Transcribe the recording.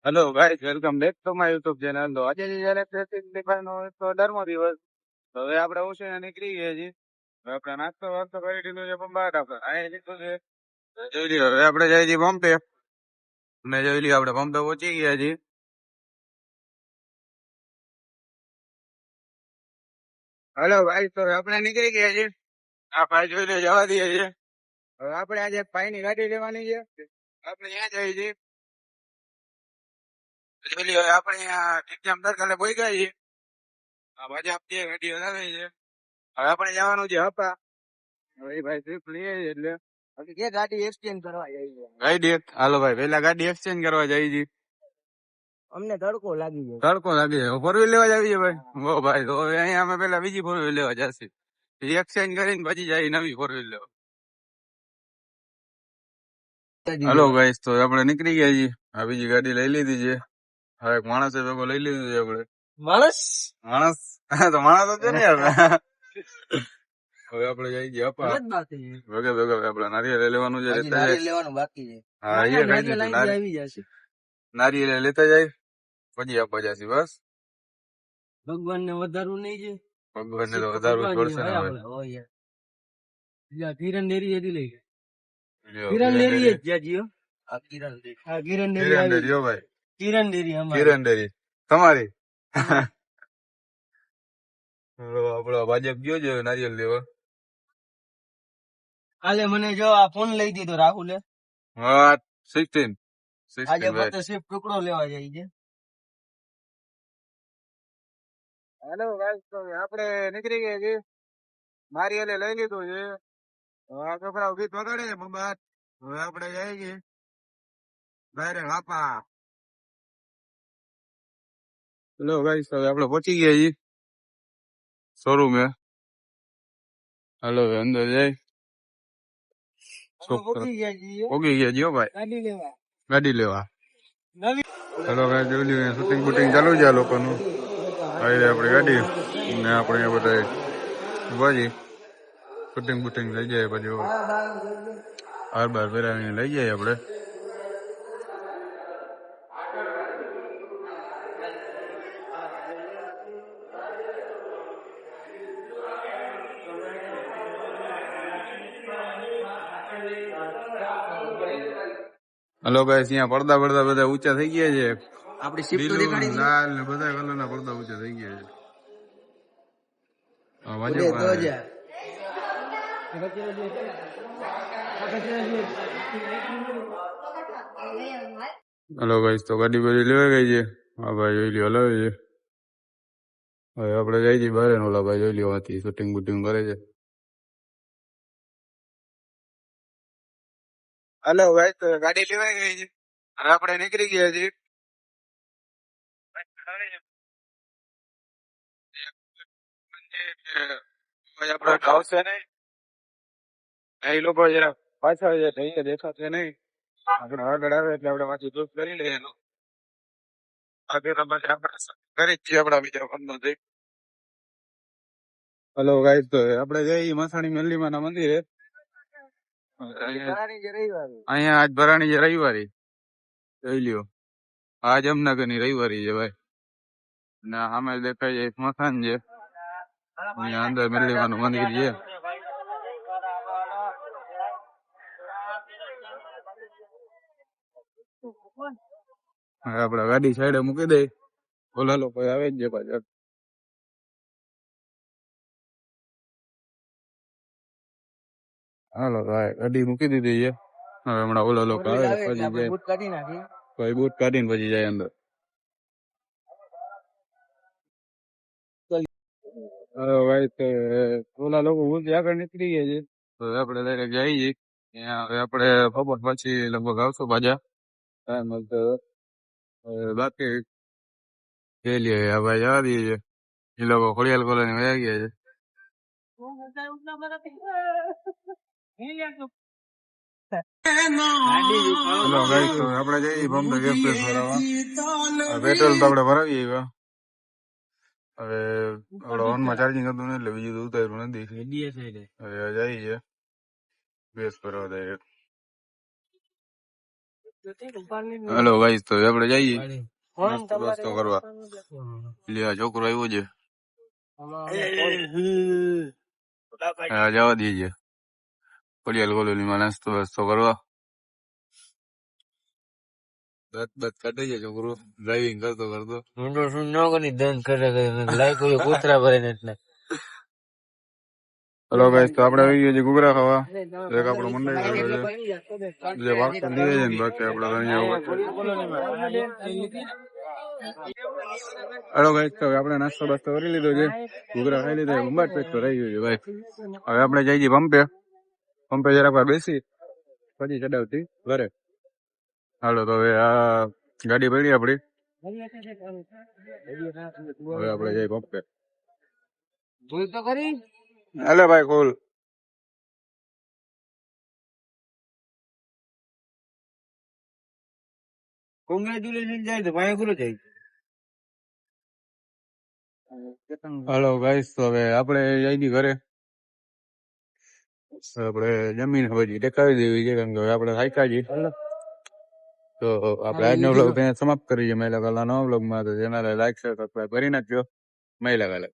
Hello guys, welcome back to my YouTube channel. તો આજે જયારે નો એક 18મો દિવસ. તો હવે આપણે ઉઠીને નીકળી ગયા છીએ. હવે આપણે નાસ્તો વાસ્તો કરી લીધો છે, પણ બહાર આપણે અહીં લીધું છે. જોઈ લ્યો, હવે આપણે જઈએ છીએ પંપે. ને જોઈ લ્યો, આપણે પંપે પહોંચી ગયા છીએ. હેલો ગાઈસ, તો આપણે નીકળી ગયા છીએ. આ ભાઈ જોઈ લે, જવા દઈએ છીએ. હવે આપણે આજે ભાઈ ની ગાડી લેવાની છે. આપણે ત્યાં જઈએ છીએ. જોઈ લ્યો, હવે આપણે અહીંયા એક્ઝામ સર્કલે પહોંચી ગયા છીએ. આ બાજુ આપતી ગાડી હલાવે છે. હવે આપણે જવાનું છે હપા. હવે એ ભાઈ ટ્રીપ લઈએ છીએ એટલે કે ગાડી એક્સચેન્જ કરવા જઈએ છીએ. ગાડી હાલો ભાઈ, પેલા ગાડી એક્સચેન્જ કરવા જઈએ છીએ. અમને તડકો લાગી જાય. તડકો લાગી જાય. ફોર વ્હીલ લેવા જઈએ ભાઈ. ઓ ભાઈ, તો હવે અહીંયા અમે પેલા બીજી ફોર વ્હીલ લેવા જશે. એક્સચેન્જ કરીને પછી જાય નવી ફોર વ્હીલ લેવા. હાલો ગાઈસ, તો આપણે નીકળી ગયા છીએ. આ બીજી ગાડી લઈ લીધી છે. હવે એક માણસે ભેગો લઈ લીધું છે આપણે. માણસ તો માણસ જ છે ને યાર. હવે આપણે જઈ છીએ અપા. ભેગા ભેગા આપણે નારિયેળ લેવાનું છે. લેવાનું બાકી છે. હા, નારિયેળ લેતા જાય પછી આપવા જશે. બસ ભગવાન ને વધારવું નહીં છે. ભગવાન ને તો વધારવું પડશે ને હવે. કિરણ ડેરી એથી લઈ ગયા. કિરણ ડેરી જ જાજીઓ. આ કિરણ ડેરી. હા, કિરણ ડેરી હો ભાઈ. કિરણ ડેરી અમારી. કિરણ ડેરી તમારી. આપડો ભાજપ ગયો છે નારિયેળ લેવા. કાલે મને જો આ ફોન લઈ દીધો રાહુલે. હા, 16 આજે ફક્ત સિર્ફ ટુકડો લેવા જાય છે. હેલો ગાઈસ, તો આપણે નીકળી ગયા છીએ. નારિયેળ લઈ લીધું છે. આ છોકરા ગીત વગાડે છે બબાત. હવે આપણે જઈએ છીએ ડાયરેક્ટ આપા. હેલો ગાઈસ, હવે આપણે પહોંચી ગયા છીએ શોરૂમે. હાલો અંદર જાય. પોગી ગયા જીઓ ભાઈ, ગાડી લેવા. હેલો ગાઈસ, જોઈ લ્યો શૂટિંગ બુટિંગ ચાલુ છે આ લોકોનું. આવી આપણી ગાડી ને આપણે બધા ઉભાજી શૂટિંગ બુટિંગ લઈ જાય. પછી હાર બાર ફેરાવીને લઈ જાય આપણે. હલો ગાઈસ, અહીંયા પડદા બધા ઊંચા થઈ ગયા છે. આપડી શિફ્ટ દેખાડી લાલ ને બધા કલરના પડદા ઊંચા થઈ ગયા છે. હલો ગાઈસ, તો ગાડી બધી લેવાઈ ગઈ છે. હા ભાઈ જોઈ લ્યો, હલાવે છે. હવે આપણે જઈ છીએ બહાર. ઓલા ભાઈ જોઈ લ્યો આથી શૂટિંગ બુટિંગ કરે છે. હલો ગાઈસ, તો ગાડી લેવાઈ ગઈ છે. હવે આપણે નીકળી ગયા છીએ. આપડે આવશે નહીં. એ લોકો જરા પાછળ દેખાશે નહીં. આપણે આગળ આવે એટલે આપણે પાછી દૂર કરી લઈએ એનું. આગળ આપણે કરી જ છીએ આપડા બીજા ફોનમાં જઈ. હલો ગાઈસ, તો આપણે જઈએ મસાણી મેલીમા ના મંદિરે. અહીંયા આજ ભરાણી છે રવિવારી. જોઈ લ્યો, આ જામનગર ની રવિવારી છે ભાઈ. ને સામે દેખાય છે સ્મશાન છે. અહીંયા અંદર મેલીમાનું મંદિર છે. આપડે ગાડી સાઈડે મૂકી દઈ. ઓલા લોકો આવે જ છે પાછળ. હાલો ભાઈ, ગાડી મૂકી દીધી છે. હવે હમણાં ઓલા લોકો આવે પછી જાય. ભાઈ બૂટ કાઢીને પછી જાય અંદર. ભાઈ ઓલા લોકો આગળ નીકળી ગયા છે. તો આપડે ડાયરેક્ટ જઈએ. હવે આપણે બપોર પછી લગભગ આવશું પાછા. બાકી જઈ લઈએ. ભાઈ જવા દઈએ છે. એ લોકો ખોડિયાલ કોલોની વયા ગયા છે. હેલો ગાઈસ, તો આપણે જઈએ બોમ્બે ગેસ ભરાવા. પેટ્રોલ તો આપણે ભરાવી આવ્યા. હવે આપડે ફોનમાં ચાર્જિંગ હતું ને એટલે બીજું તો ઉતાર્યું નથી. હવે જઈએ ગેસ ભરવા ડાયરેક્ટ. હેલો ગાઈસ, તો આપણે જઈએ નાસ્તો બાસ્તો કરવા. લ્યા છોકરો આવ્યો છે, જવા દઈએ પડિયાલ કોલોનીમાં નાસ્તો બાસ્તો કરવા. દત બત કાઢે છે છોકરો ડ્રાઇવિંગ કરતો કરતો. હેલો ગાઈસ, તો આપણે આવી ગયા છે ઘૂઘરા ખાવા. એક આપણો મંડળ છે જે વાગતો લઈએ છે ને બાકી આપણે અહીંયા હેલો ગાઈસ, તો આપણે નાસ્તો બાસ્તો કરી લીધો છે, ઘૂઘરા ખાઈ લીધા, ઉંબાટ પેક તો રહી ગયું છે ભાઈ. હવે આપણે જઈએ છીએ પંપે જરાક વાર બેસી પછી ચડાવતી ઘરે. હાલો, તો હવે આ ગાડી પડી આપડી, હવે આપણે જઈએ પંપે. હાલે ભાઈ કોલ. કોંગ્રેચ્યુલેશન જાય તો ભાઈ ગુરુ જાય. હાલો ગાઈસ, તો હવે આપણે જઈએ ઘરે. આપણે જમીન પછી ટેકાવી દેવી છે કારણ કે હવે આપણે થાક્યા છીએ. તો આપણે આજનો વ્લોગ સમાપ્ત કરીએ મહિલા કલાનો વ્લોગમાં. તો ચેનલ લાઈક શેર સબસ્ક્રાઈબ કરી નાખજો. મહિલા કલા.